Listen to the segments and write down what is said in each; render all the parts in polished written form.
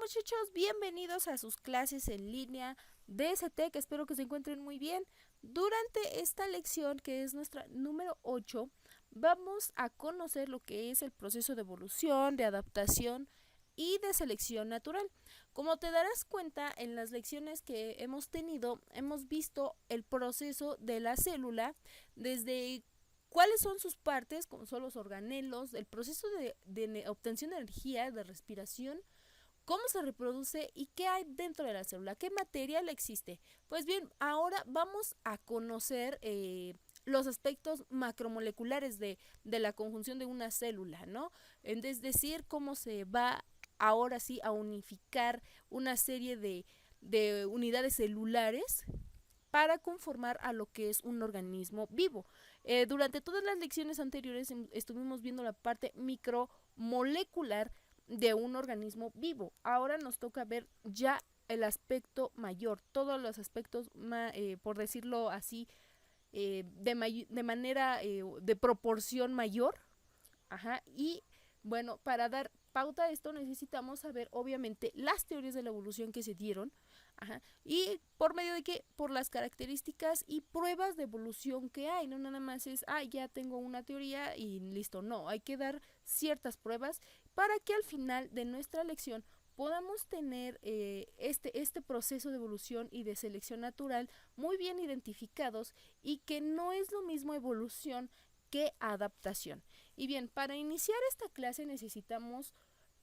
muchachos, bienvenidos a sus clases en línea de ST, que espero que se encuentren muy bien. Durante esta lección, que es nuestra número 8, vamos a conocer lo que es el proceso de evolución, de adaptación y de selección natural. Como te darás cuenta, en las lecciones que hemos tenido, hemos visto el proceso de la célula desde cuáles son sus partes, como son los organelos, el proceso de obtención de energía, de respiración, cómo se reproduce y qué hay dentro de la célula, qué material existe. Pues bien, ahora vamos a conocer los aspectos macromoleculares de la conjunción de una célula, ¿no? Es decir, cómo se va ahora sí a unificar una serie de unidades celulares para conformar a lo que es un organismo vivo. Durante todas las lecciones anteriores estuvimos viendo la parte micromolecular de un organismo vivo. Ahora nos toca ver ya el aspecto mayor, todos los aspectos, por decirlo así, de manera de proporción mayor. Ajá, y bueno, para dar pauta a esto necesitamos saber obviamente las teorías de la evolución que se dieron. Ajá, y por medio de qué, por las características y pruebas de evolución que hay. No nada más es, ya tengo una teoría y listo. No, hay que dar ciertas pruebas para que al final de nuestra lección podamos tener este proceso de evolución y de selección natural muy bien identificados, y que no es lo mismo evolución que adaptación. Y bien, para iniciar esta clase necesitamos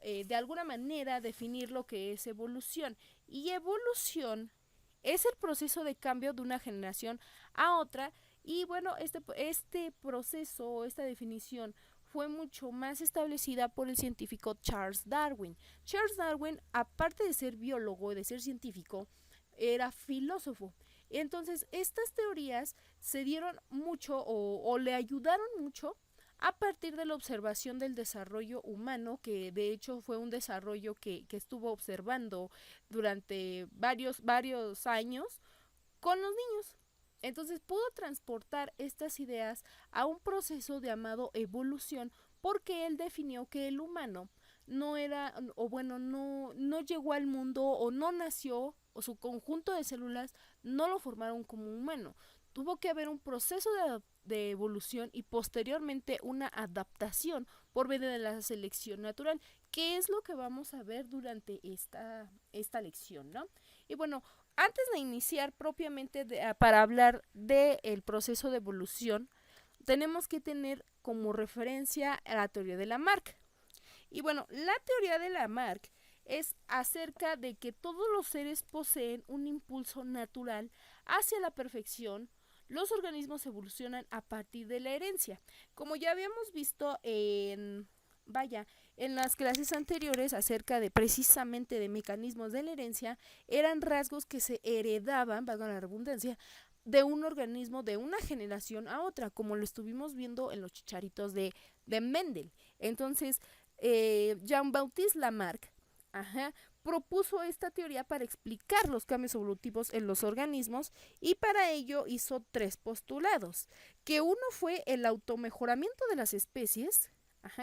de alguna manera definir lo que es evolución. Y evolución es el proceso de cambio de una generación a otra. Y bueno, este proceso, esta definición fue mucho más establecida por el científico Charles Darwin. Charles Darwin, aparte de ser biólogo y de ser científico, era filósofo. Entonces, estas teorías se dieron mucho o le ayudaron mucho a partir de la observación del desarrollo humano, que de hecho fue un desarrollo que estuvo observando durante varios años con los niños. Entonces pudo transportar estas ideas a un proceso llamado evolución, porque él definió que el humano no era, o bueno, no llegó al mundo o no nació, o su conjunto de células no lo formaron como humano. Tuvo que haber un proceso de evolución y posteriormente una adaptación por medio de la selección natural, que es lo que vamos a ver durante esta lección, ¿no? Y bueno, antes de iniciar propiamente para hablar del proceso de evolución, tenemos que tener como referencia a la teoría de Lamarck. Y bueno, la teoría de Lamarck es acerca de que todos los seres poseen un impulso natural hacia la perfección. Los organismos evolucionan a partir de la herencia. Como ya habíamos visto en las clases anteriores acerca de precisamente de mecanismos de la herencia, eran rasgos que se heredaban, valga la redundancia, de un organismo de una generación a otra, como lo estuvimos viendo en los chicharitos de Mendel. Entonces, Jean-Baptiste Lamarck, propuso esta teoría para explicar los cambios evolutivos en los organismos, y para ello hizo tres postulados, que uno fue el automejoramiento de las especies,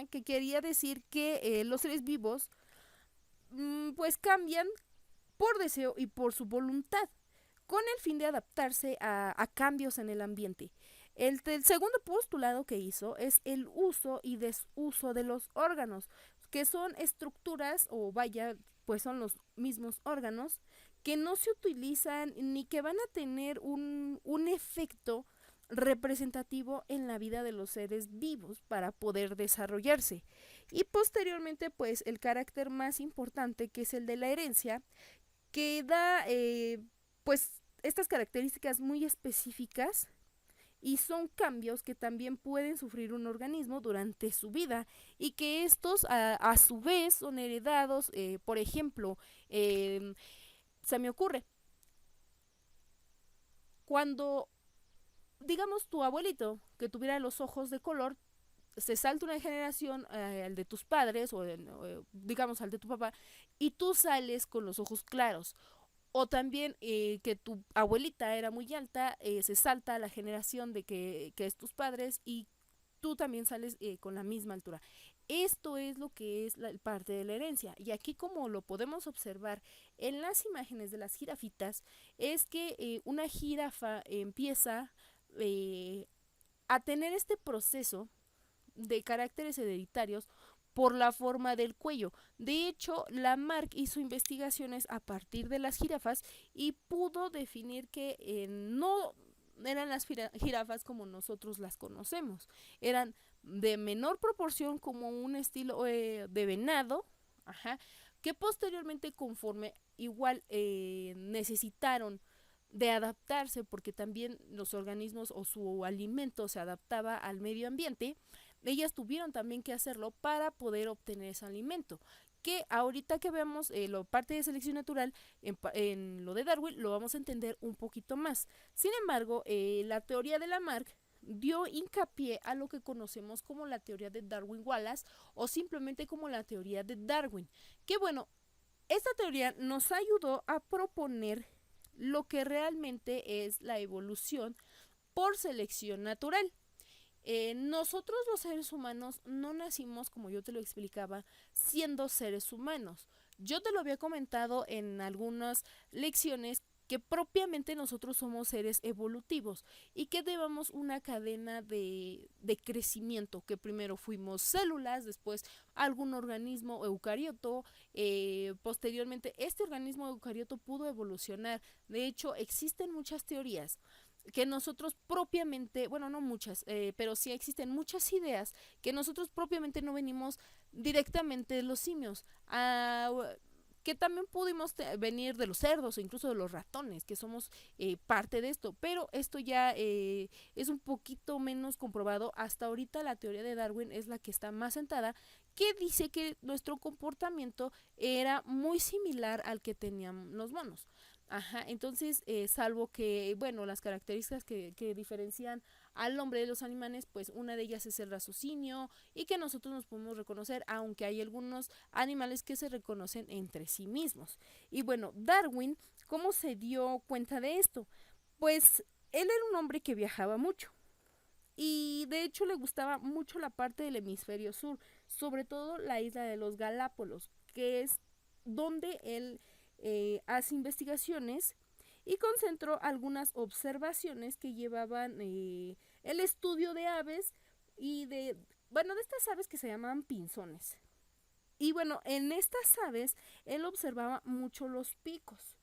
que quería decir que los seres vivos pues cambian por deseo y por su voluntad, con el fin de adaptarse a cambios en el ambiente. El segundo postulado que hizo es el uso y desuso de los órganos, que son estructuras, o vaya, pues son los mismos órganos, que no se utilizan ni que van a tener un efecto representativo en la vida de los seres vivos para poder desarrollarse. Y posteriormente, pues el carácter más importante, que es el de la herencia, que da pues estas características muy específicas, y son cambios que también pueden sufrir un organismo durante su vida, y que estos a su vez son heredados. Por ejemplo, se me ocurre, cuando digamos tu abuelito que tuviera los ojos de color, se salta una generación al de tus padres, o digamos al de tu papá, y tú sales con los ojos claros. O también que tu abuelita era muy alta, se salta a la generación de que es tus padres, y tú también sales con la misma altura. Esto es lo que es la parte de la herencia. Y aquí, como lo podemos observar en las imágenes de las jirafitas, es que una jirafa empieza eh, a tener este proceso de caracteres hereditarios por la forma del cuello. De hecho, Lamarck hizo investigaciones a partir de las jirafas y pudo definir que no eran las jirafas como nosotros las conocemos, eran de menor proporción como un estilo de venado, ajá, que posteriormente conforme igual necesitaron de adaptarse porque también los organismos o su alimento se adaptaba al medio ambiente, ellas tuvieron también que hacerlo para poder obtener ese alimento. Que ahorita que veamos la parte de selección natural en lo de Darwin lo vamos a entender un poquito más. Sin embargo, la teoría de Lamarck dio hincapié a lo que conocemos como la teoría de Darwin-Wallace o simplemente como la teoría de Darwin. Que bueno, esta teoría nos ayudó a proponer lo que realmente es la evolución por selección natural. Nosotros los seres humanos no nacimos, como yo te lo explicaba, siendo seres humanos. Yo te lo había comentado en algunas lecciones que propiamente nosotros somos seres evolutivos y que llevamos una cadena de crecimiento, que primero fuimos células, después algún organismo eucarioto, posteriormente este organismo eucarioto pudo evolucionar. De hecho, existen muchas teorías que nosotros propiamente, bueno, no muchas, pero sí existen muchas ideas que nosotros propiamente no venimos directamente de los simios, que también pudimos venir de los cerdos o incluso de los ratones, que somos parte de esto, pero esto ya es un poquito menos comprobado. Hasta ahorita la teoría de Darwin es la que está más sentada, que dice que nuestro comportamiento era muy similar al que tenían los monos. Ajá, entonces, salvo que, bueno, las características que diferencian al hombre de los animales, pues una de ellas es el raciocinio y que nosotros nos podemos reconocer, aunque hay algunos animales que se reconocen entre sí mismos. Y bueno, Darwin, ¿cómo se dio cuenta de esto? Pues él era un hombre que viajaba mucho y de hecho le gustaba mucho la parte del hemisferio sur, sobre todo la isla de los Galápagos, que es donde él hace investigaciones y concentró algunas observaciones que llevaban el estudio de aves y bueno, de estas aves que se llaman pinzones. Y bueno, en estas aves él observaba mucho los picos.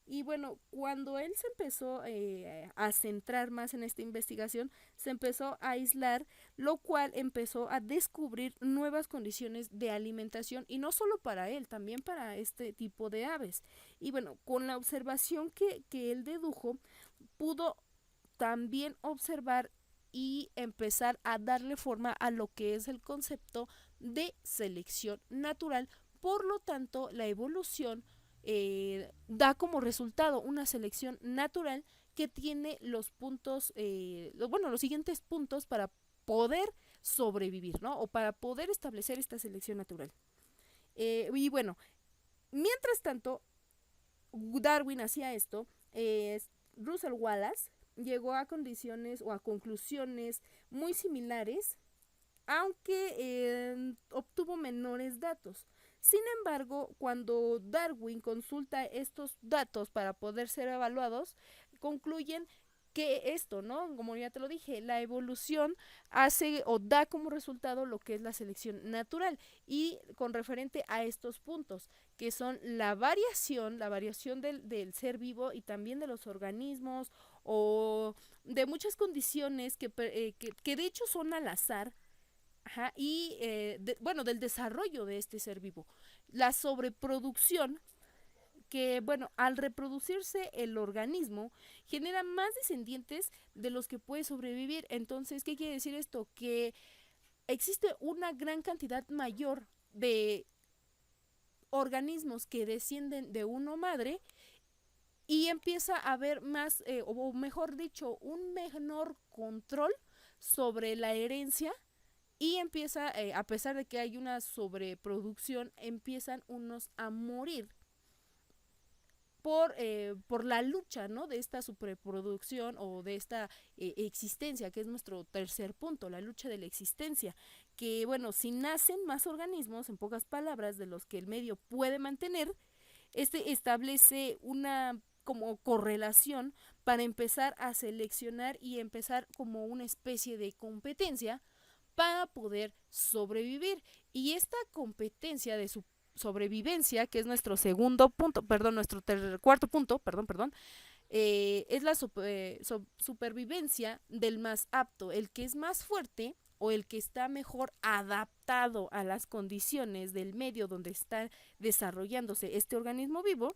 Y bueno, cuando él se empezó a centrar más en esta investigación, se empezó a aislar, lo cual empezó a descubrir nuevas condiciones de alimentación, y no solo para él, también para este tipo de aves. Y bueno, con la observación que él dedujo, pudo también observar y empezar a darle forma a lo que es el concepto de selección natural. Por lo tanto, la evolución da como resultado una selección natural que tiene los puntos, bueno, los siguientes puntos para poder sobrevivir, ¿no? O para poder establecer esta selección natural. Y bueno, mientras tanto, Darwin hacía esto, Russell Wallace llegó a condiciones o a conclusiones muy similares, aunque obtuvo menores datos. Sin embargo, cuando Darwin consulta estos datos para poder ser evaluados, concluyen que esto, ¿no? Como ya te lo dije, la evolución hace o da como resultado lo que es la selección natural, y con referente a estos puntos, que son la variación del ser vivo y también de los organismos o de muchas condiciones que de hecho son al azar. Ajá, y bueno, del desarrollo de este ser vivo. La sobreproducción, que bueno, al reproducirse el organismo, genera más descendientes de los que puede sobrevivir. Entonces, ¿qué quiere decir esto? Que existe una gran cantidad mayor de organismos que descienden de uno madre, y empieza a haber más, o mejor dicho, un menor control sobre la herencia, y empieza, a pesar de que hay una sobreproducción, empiezan unos a morir por la lucha, ¿no? De esta superproducción o de esta existencia, que es nuestro tercer punto, la lucha de la existencia, que, bueno, si nacen más organismos, en pocas palabras, de los que el medio puede mantener, este establece una como correlación para empezar a seleccionar y empezar como una especie de competencia para poder sobrevivir. Y esta competencia de su sobrevivencia, que es nuestro segundo punto, perdón, nuestro cuarto punto, perdón, es la supervivencia del más apto, el que es más fuerte o el que está mejor adaptado a las condiciones del medio donde está desarrollándose este organismo vivo,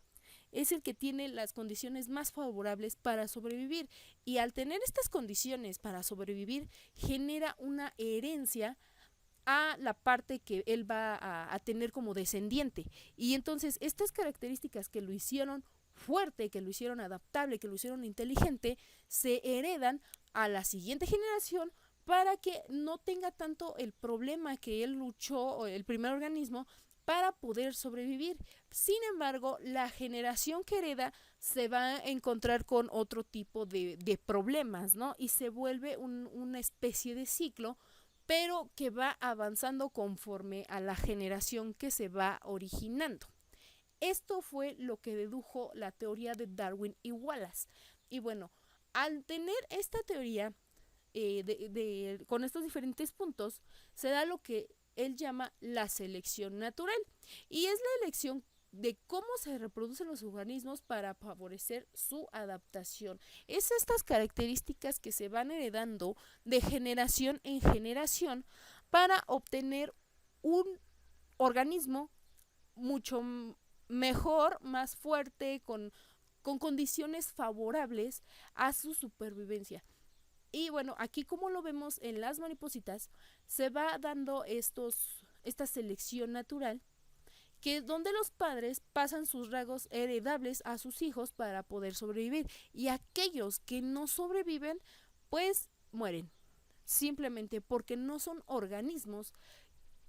es el que tiene las condiciones más favorables para sobrevivir. Y al tener estas condiciones para sobrevivir, genera una herencia a la parte que él va a tener como descendiente. Y entonces estas características que lo hicieron fuerte, que lo hicieron adaptable, que lo hicieron inteligente, se heredan a la siguiente generación para que no tenga tanto el problema que él luchó, el primer organismo, para poder sobrevivir. Sin embargo, la generación que hereda se va a encontrar con otro tipo de problemas, ¿no? Y se vuelve una especie de ciclo, pero que va avanzando conforme a la generación que se va originando. Esto fue lo que dedujo la teoría de Darwin y Wallace. Y bueno, al tener esta teoría con estos diferentes puntos, se da lo que él llama la selección natural. Y es la elección de cómo se reproducen los organismos para favorecer su adaptación. Es estas características que se van heredando de generación en generación para obtener un organismo mucho mejor, más fuerte, con condiciones favorables a su supervivencia. Y bueno, aquí como lo vemos en las maripositas, se va dando esta selección natural, que es donde los padres pasan sus rasgos heredables a sus hijos para poder sobrevivir. Y aquellos que no sobreviven, pues mueren. Simplemente porque no son organismos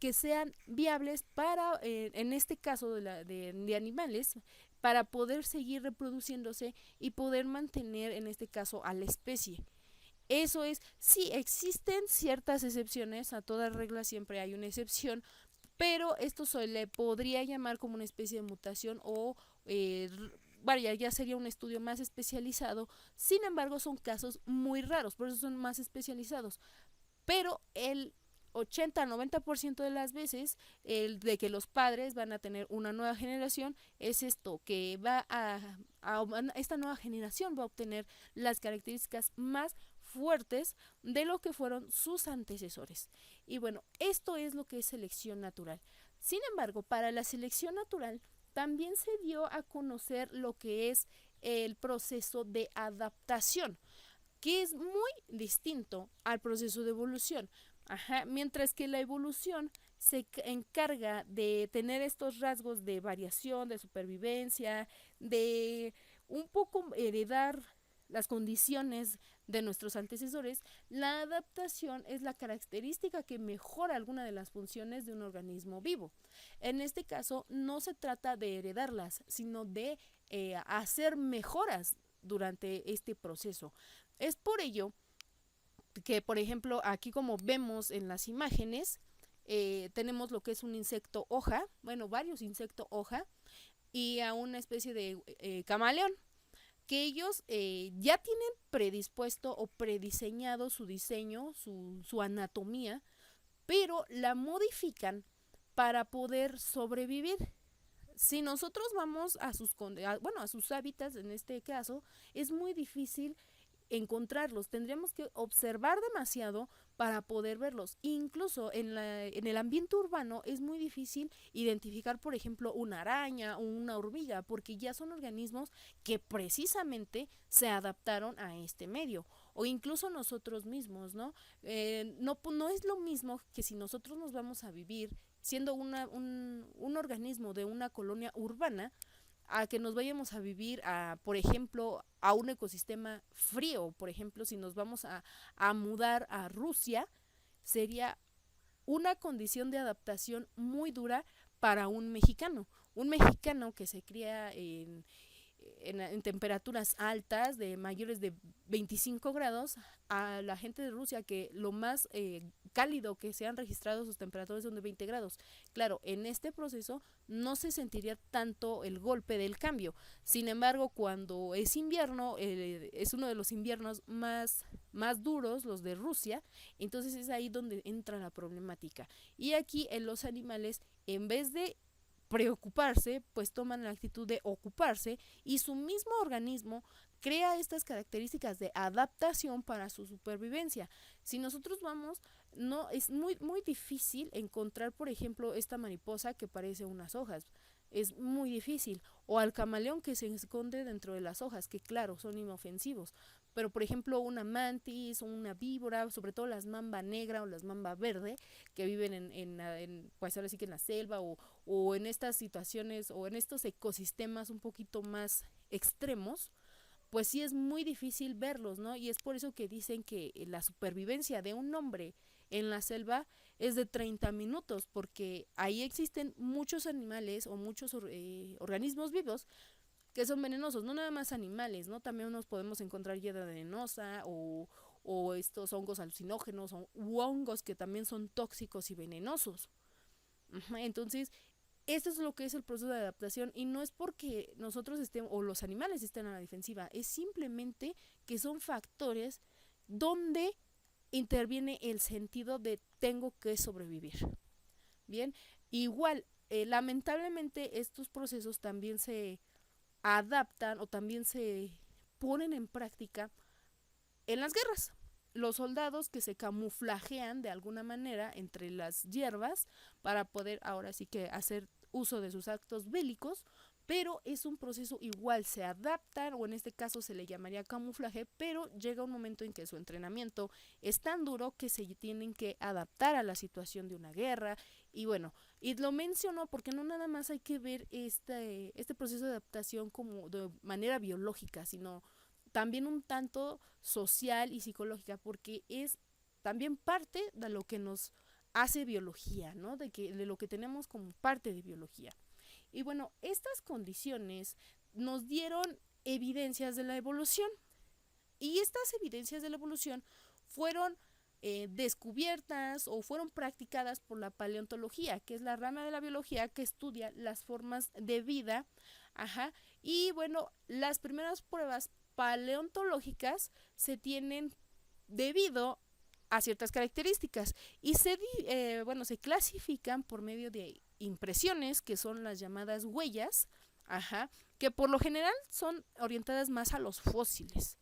que sean viables para, en este caso de animales, para poder seguir reproduciéndose y poder mantener, en este caso, a la especie. Eso es, sí, existen ciertas excepciones, a toda regla siempre hay una excepción, pero esto se le podría llamar como una especie de mutación o, vaya, ya sería un estudio más especializado. Sin embargo, son casos muy raros, por eso son más especializados. Pero el 80-90% de las veces, el de que los padres van a tener una nueva generación, es esto, que esta nueva generación va a obtener las características más fuertes de lo que fueron sus antecesores. Y bueno, esto es lo que es selección natural. Sin embargo, para la selección natural también se dio a conocer lo que es el proceso de adaptación, que es muy distinto al proceso de evolución. Ajá, mientras que la evolución se encarga de tener estos rasgos de variación, de supervivencia, de un poco heredar las condiciones de nuestros antecesores, la adaptación es la característica que mejora alguna de las funciones de un organismo vivo. En este caso, no se trata de heredarlas, sino de hacer mejoras durante este proceso. Es por ello que, por ejemplo, aquí como vemos en las imágenes, tenemos lo que es un insecto hoja, bueno, varios insectos hoja, y a una especie de camaleón, que ellos ya tienen predispuesto o prediseñado su diseño, su anatomía, pero la modifican para poder sobrevivir. Si nosotros vamos a sus hábitats, en este caso, es muy difícil encontrarlos. Tendríamos que observar demasiado para poder verlos. Incluso en el ambiente urbano es muy difícil identificar, por ejemplo, una araña o una hormiga, porque ya son organismos que precisamente se adaptaron a este medio. O incluso nosotros mismos, ¿no? No es lo mismo que si nosotros nos vamos a vivir siendo un organismo de una colonia urbana, a que nos vayamos a vivir por ejemplo, a un ecosistema frío. Por ejemplo, si nos vamos a mudar a Rusia, sería una condición de adaptación muy dura para un mexicano que se cría en temperaturas altas de mayores de 25 grados, a la gente de Rusia que lo más cálido que se han registrado sus temperaturas son de 20 grados. Claro, en este proceso no se sentiría tanto el golpe del cambio. Sin embargo, cuando es invierno, es uno de los inviernos más duros, los de Rusia, entonces es ahí donde entra la problemática. Y aquí en los animales, en vez de preocuparse, pues toman la actitud de ocuparse y su mismo organismo crea estas características de adaptación para su supervivencia. Si nosotros vamos, no es muy difícil encontrar, por ejemplo, esta mariposa que parece unas hojas. Es muy difícil. O al camaleón que se esconde dentro de las hojas, que claro, son inofensivos. Pero por ejemplo, una mantis o una víbora, sobre todo las mamba negra o las mamba verde, que viven pues ahora sí que en la selva o en estas situaciones o en estos ecosistemas un poquito más extremos, pues sí es muy difícil verlos, ¿no? Y es por eso que dicen que la supervivencia de un hombre en la selva es de 30 minutos, porque ahí existen muchos animales o muchos organismos vivos que son venenosos, no nada más animales, ¿no? También nos podemos encontrar hiedra venenosa o estos hongos alucinógenos u hongos que también son tóxicos y venenosos. Entonces, esto es lo que es el proceso de adaptación y no es porque nosotros estemos o los animales estén a la defensiva, es simplemente que son factores donde interviene el sentido de tengo que sobrevivir. Bien, igual, lamentablemente estos procesos también se adaptan o también se ponen en práctica en las guerras. Los soldados que se camuflajean de alguna manera entre las hierbas para poder ahora sí que hacer uso de sus actos bélicos, pero es un proceso igual, se adaptan o en este caso se le llamaría camuflaje, pero llega un momento en que su entrenamiento es tan duro que se tienen que adaptar a la situación de una guerra y bueno, y lo menciono porque no nada más hay que ver este proceso de adaptación como de manera biológica, sino también un tanto social y psicológica, porque es también parte de lo que nos hace biología, ¿no? De lo que tenemos como parte de biología. Y bueno, estas condiciones nos dieron evidencias de la evolución. Y estas evidencias de la evolución fueron descubiertas o fueron practicadas por la paleontología, que es la rama de la biología que estudia las formas de vida. Ajá. Y bueno, las primeras pruebas paleontológicas se tienen debido a ciertas características y se clasifican por medio de impresiones que son las llamadas huellas, ajá, que por lo general son orientadas más a los fósiles.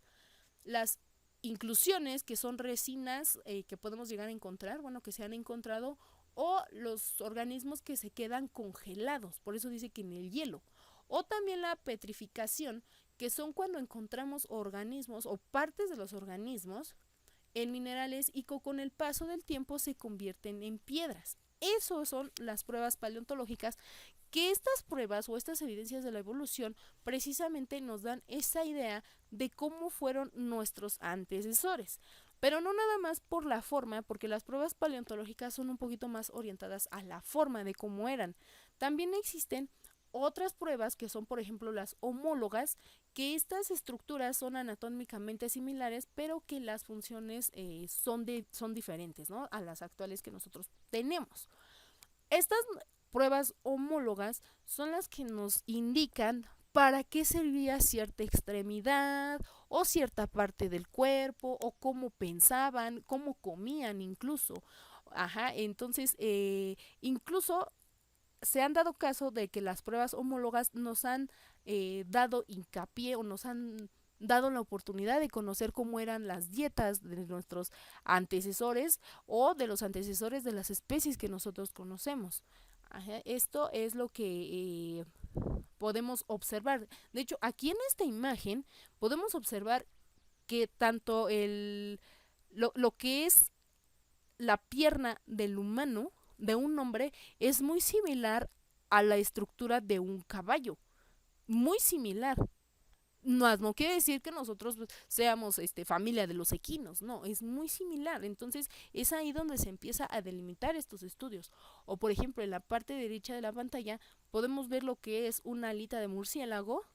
Las inclusiones, que son resinas que podemos llegar a encontrar, bueno, que se han encontrado, o los organismos que se quedan congelados, por eso dice que en el hielo, o también la petrificación, que son cuando encontramos organismos o partes de los organismos en minerales y que con el paso del tiempo se convierten en piedras. Esas son las pruebas paleontológicas, que estas pruebas o estas evidencias de la evolución precisamente nos dan esa idea de cómo fueron nuestros antecesores. Pero no nada más por la forma, porque las pruebas paleontológicas son un poquito más orientadas a la forma de cómo eran. También existen otras pruebas que son, por ejemplo, las homólogas, que estas estructuras son anatómicamente similares, pero que las funciones son diferentes, ¿no?, a las actuales que nosotros tenemos. Estas pruebas homólogas son las que nos indican para qué servía cierta extremidad o cierta parte del cuerpo o cómo pensaban, cómo comían incluso. Ajá, entonces incluso se han dado caso de que las pruebas homólogas nos han dado hincapié o nos han dado la oportunidad de conocer cómo eran las dietas de nuestros antecesores o de los antecesores de las especies que nosotros conocemos. Ajá, esto es lo que podemos observar. De hecho, aquí en esta imagen podemos observar que tanto lo que es la pierna del humano, de un hombre, es muy similar a la estructura de un caballo. Muy similar. No quiere decir que nosotros seamos familia de los equinos, no, es muy similar. Entonces es ahí donde se empieza a delimitar estos estudios. O por ejemplo, en la parte derecha de la pantalla podemos ver lo que es una alita de murciélago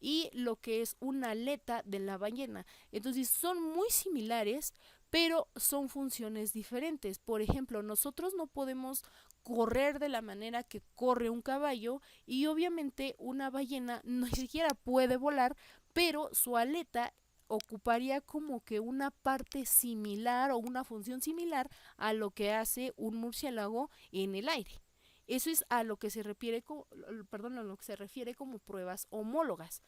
y lo que es una aleta de la ballena. Entonces son muy similares, pero son funciones diferentes. Por ejemplo, nosotros no podemos correr de la manera que corre un caballo y obviamente una ballena ni siquiera puede volar, pero su aleta ocuparía como que una parte similar o una función similar a lo que hace un murciélago en el aire. Eso es a lo que se refiere a lo que se refiere como pruebas homólogas.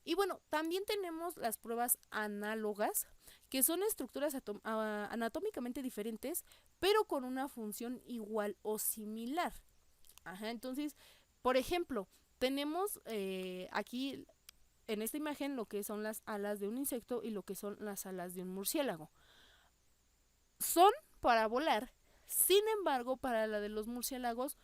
Y bueno, también tenemos las pruebas análogas, que son estructuras anatómicamente diferentes, pero con una función igual o similar. Ajá, entonces, por ejemplo, tenemos aquí en esta imagen lo que son las alas de un insecto y lo que son las alas de un murciélago. Son para volar, sin embargo, para la de los murciélagos,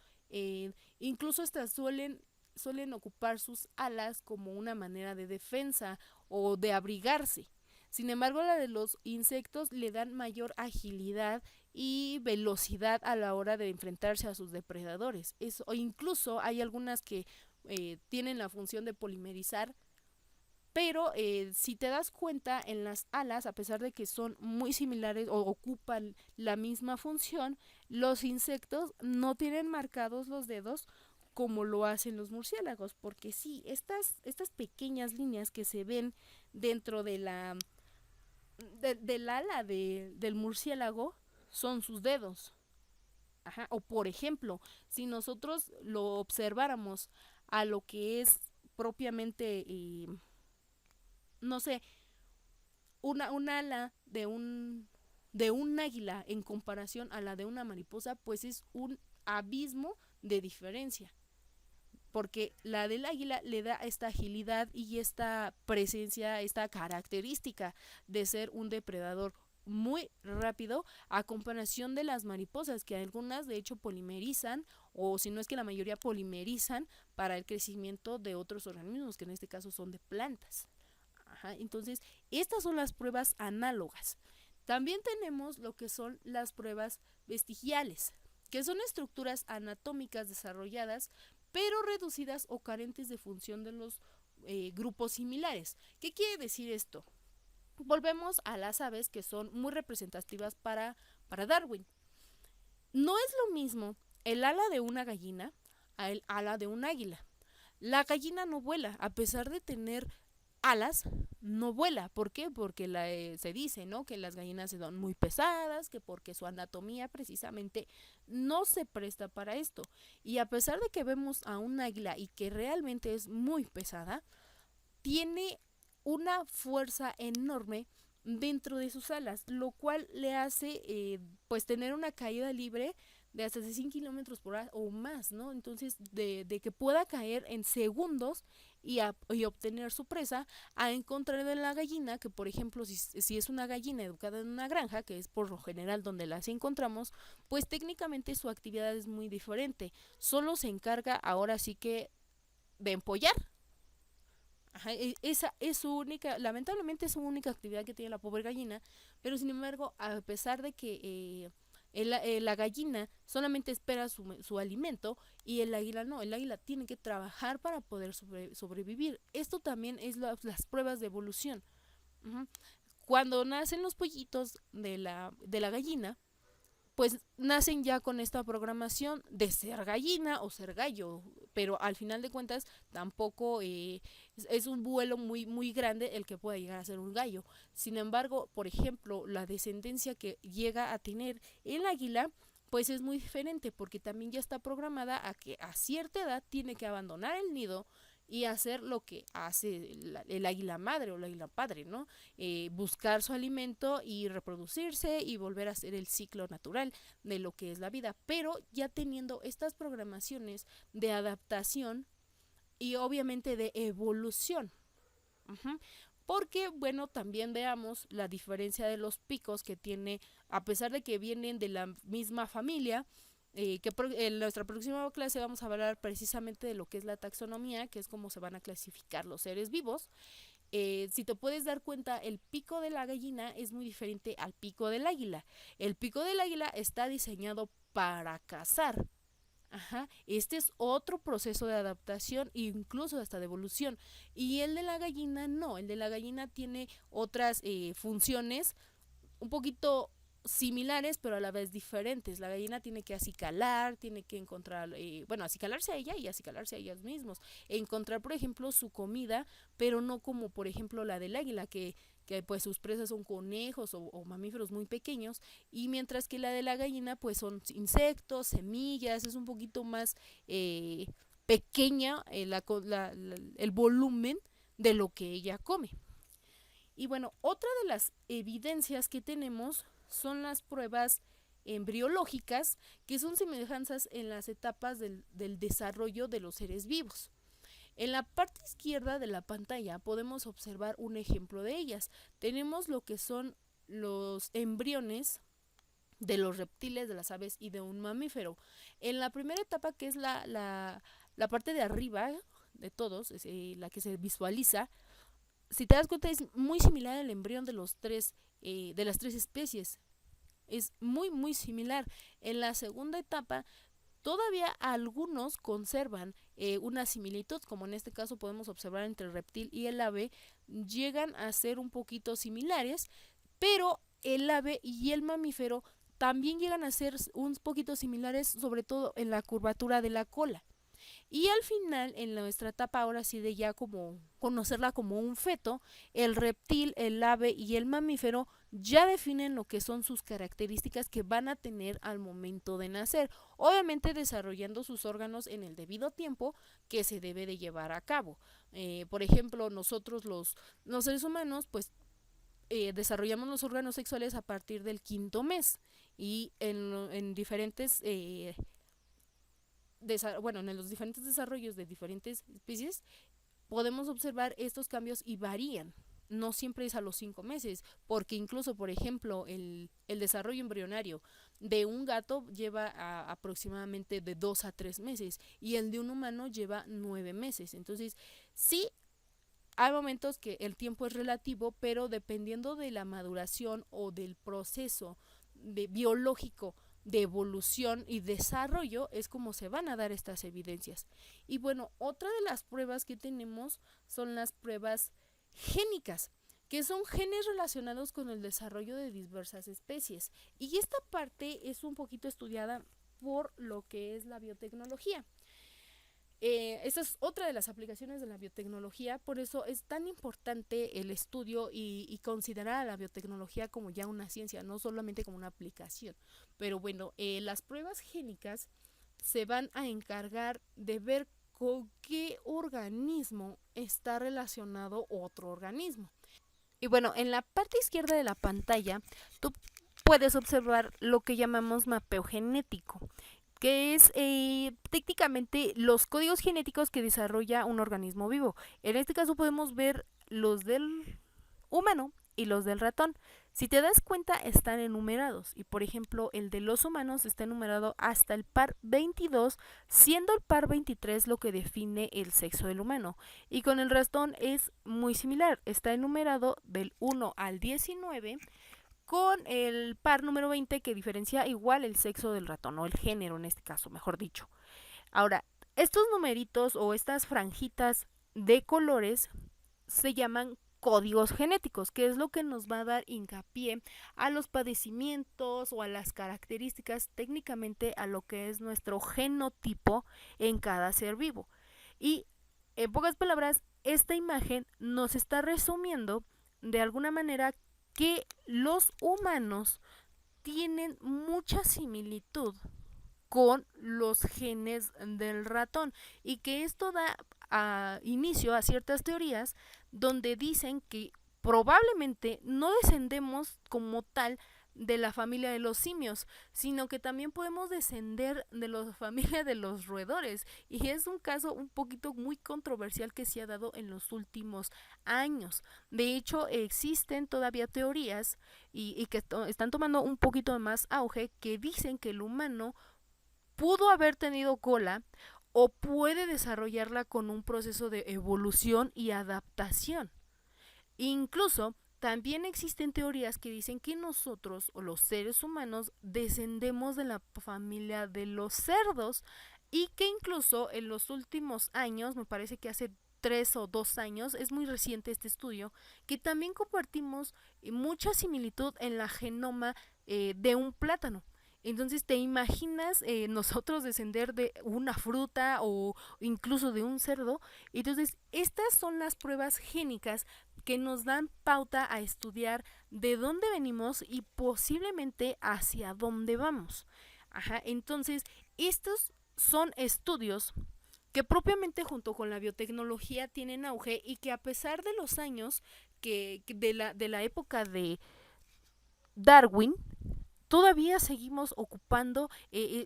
incluso estas suelen ocupar sus alas como una manera de defensa o de abrigarse. Sin embargo, la de los insectos le dan mayor agilidad y velocidad a la hora de enfrentarse a sus depredadores. O incluso hay algunas que tienen la función de polimerizar, pero si te das cuenta en las alas, a pesar de que son muy similares o ocupan la misma función, los insectos no tienen marcados los dedos como lo hacen los murciélagos, porque sí, estas pequeñas líneas que se ven dentro del ala del murciélago son sus dedos. Ajá. O por ejemplo, si nosotros lo observáramos a lo que es propiamente, no sé, un ala de un águila en comparación a la de una mariposa, pues es un abismo de diferencia. Porque la del águila le da esta agilidad y esta presencia, esta característica de ser un depredador muy rápido a comparación de las mariposas, que algunas de hecho polimerizan, o si no es que la mayoría polimerizan para el crecimiento de otros organismos, que en este caso son de plantas. Ajá, entonces, estas son las pruebas análogas. También tenemos lo que son las pruebas vestigiales, que son estructuras anatómicas desarrolladas, pero reducidas o carentes de función de los grupos similares. ¿Qué quiere decir esto? Volvemos a las aves, que son muy representativas para Darwin. No es lo mismo el ala de una gallina a el ala de un águila. La gallina no vuela, a pesar de tener alas, no vuela. ¿Por qué? Porque se dice, ¿no?, que las gallinas son muy pesadas, que porque su anatomía precisamente no se presta para esto. Y a pesar de que vemos a un águila y que realmente es muy pesada, tiene una fuerza enorme dentro de sus alas, lo cual le hace pues tener una caída libre de hasta 100 kilómetros por hora o más, ¿no? Entonces, de que pueda caer en segundos y obtener su presa, a encontrar de la gallina, que por ejemplo, si es una gallina educada en una granja, que es por lo general donde las encontramos, pues técnicamente su actividad es muy diferente. Solo se encarga ahora sí que de empollar. Ajá, esa es su única, lamentablemente es su única actividad que tiene la pobre gallina, pero sin embargo, a pesar de que la gallina solamente espera su alimento y el águila no, el águila tiene que trabajar para poder sobrevivir. Esto también es las pruebas de evolución. Ujú. Cuando nacen los pollitos de la gallina, pues nacen ya con esta programación de ser gallina o ser gallo, pero al final de cuentas tampoco es un vuelo muy, muy grande el que pueda llegar a ser un gallo. Sin embargo, por ejemplo, la descendencia que llega a tener el águila, pues es muy diferente, porque también ya está programada a que a cierta edad tiene que abandonar el nido y hacer lo que hace el águila madre o el águila padre, ¿no? Buscar su alimento y reproducirse y volver a hacer el ciclo natural de lo que es la vida, pero ya teniendo estas programaciones de adaptación y obviamente de evolución. Uh-huh. Porque, bueno, también veamos la diferencia de los picos que tiene, a pesar de que vienen de la misma familia, en nuestra próxima clase vamos a hablar precisamente de lo que es la taxonomía, que es cómo se van a clasificar los seres vivos. Si te puedes dar cuenta, el pico de la gallina es muy diferente al pico del águila. El pico del águila está diseñado para cazar. Ajá, este es otro proceso de adaptación, incluso hasta de evolución. Y el de la gallina no, el de la gallina tiene otras funciones un poquito similares, pero a la vez diferentes. La gallina tiene que acicalar, tiene que encontrar, bueno, acicalarse a ella y acicalarse a ellas mismos. Encontrar, por ejemplo, su comida, pero no como, por ejemplo, la del águila, que pues sus presas son conejos o mamíferos muy pequeños, y mientras que la de la gallina pues son insectos, semillas, es un poquito más pequeña el volumen de lo que ella come. Y bueno, otra de las evidencias que tenemos son las pruebas embriológicas, que son semejanzas en las etapas del desarrollo de los seres vivos. En la parte izquierda de la pantalla podemos observar un ejemplo de ellas. Tenemos lo que son los embriones de los reptiles, de las aves y de un mamífero. En la primera etapa, que es la parte de arriba de todos, es, la que se visualiza, si te das cuenta es muy similar al embrión de las tres especies. Es muy muy similar. En la segunda etapa todavía algunos conservan una similitud, como en este caso podemos observar entre el reptil y el ave, llegan a ser un poquito similares, pero el ave y el mamífero también llegan a ser un poquito similares, sobre todo en la curvatura de la cola. Y al final, en nuestra etapa ahora sí de ya como conocerla como un feto, el reptil, el ave y el mamífero ya definen lo que son sus características que van a tener al momento de nacer, obviamente desarrollando sus órganos en el debido tiempo que se debe de llevar a cabo. Por ejemplo, nosotros los seres humanos pues desarrollamos los órganos sexuales a partir del quinto mes y en diferentes bueno, en los diferentes desarrollos de diferentes especies podemos observar estos cambios y varían. No siempre es a los 5 meses, porque incluso, por ejemplo, el desarrollo embrionario de un gato lleva aproximadamente de 2 a 3 meses y el de un humano lleva 9 meses. Entonces, sí, hay momentos que el tiempo es relativo, pero dependiendo de la maduración o del proceso biológico de evolución y desarrollo es como se van a dar estas evidencias. Y bueno, otra de las pruebas que tenemos son las pruebas génicas, que son genes relacionados con el desarrollo de diversas especies. Y esta parte es un poquito estudiada por lo que es la biotecnología. Esta es otra de las aplicaciones de la biotecnología, por eso es tan importante el estudio y considerar a la biotecnología como ya una ciencia, no solamente como una aplicación. Pero bueno, las pruebas génicas se van a encargar de ver con qué organismo está relacionado otro organismo. Y bueno, en la parte izquierda de la pantalla tú puedes observar lo que llamamos mapeo genético, que es técnicamente los códigos genéticos que desarrolla un organismo vivo. En este caso podemos ver los del humano y los del ratón. Si te das cuenta, están enumerados y por ejemplo el de los humanos está enumerado hasta el par 22, siendo el par 23 lo que define el sexo del humano. Y con el ratón es muy similar, está enumerado del 1 al 19 con el par número 20 que diferencia igual el sexo del ratón o el género en este caso, mejor dicho. Ahora, estos numeritos o estas franjitas de colores se llaman códigos genéticos, que es lo que nos va a dar hincapié a los padecimientos o a las características, técnicamente a lo que es nuestro genotipo en cada ser vivo. Y en pocas palabras, esta imagen nos está resumiendo de alguna manera que los humanos tienen mucha similitud con los genes del ratón y que esto da inicio a ciertas teorías donde dicen que probablemente no descendemos como tal de la familia de los simios, sino que también podemos descender de la familia de los roedores. Y es un caso un poquito muy controversial que se ha dado en los últimos años. De hecho, existen todavía teorías y que están tomando un poquito más auge que dicen que el humano pudo haber tenido cola o puede desarrollarla con un proceso de evolución y adaptación. Incluso también existen teorías que dicen que nosotros o los seres humanos descendemos de la familia de los cerdos y que incluso en los últimos años, me parece que hace 3 o 2 años, es muy reciente este estudio, que también compartimos mucha similitud en la genoma de un plátano. Entonces, ¿te imaginas nosotros descender de una fruta o incluso de un cerdo? Entonces, estas son las pruebas génicas que nos dan pauta a estudiar de dónde venimos y posiblemente hacia dónde vamos. Ajá, entonces, estos son estudios que propiamente junto con la biotecnología tienen auge y que a pesar de los años de la época de Darwin, todavía seguimos ocupando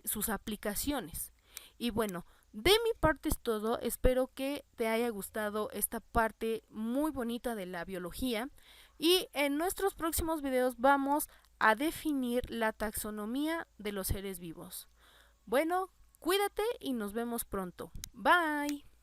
sus aplicaciones. Y bueno, de mi parte es todo. Espero que te haya gustado esta parte muy bonita de la biología. Y en nuestros próximos videos vamos a definir la taxonomía de los seres vivos. Bueno, cuídate y nos vemos pronto. Bye.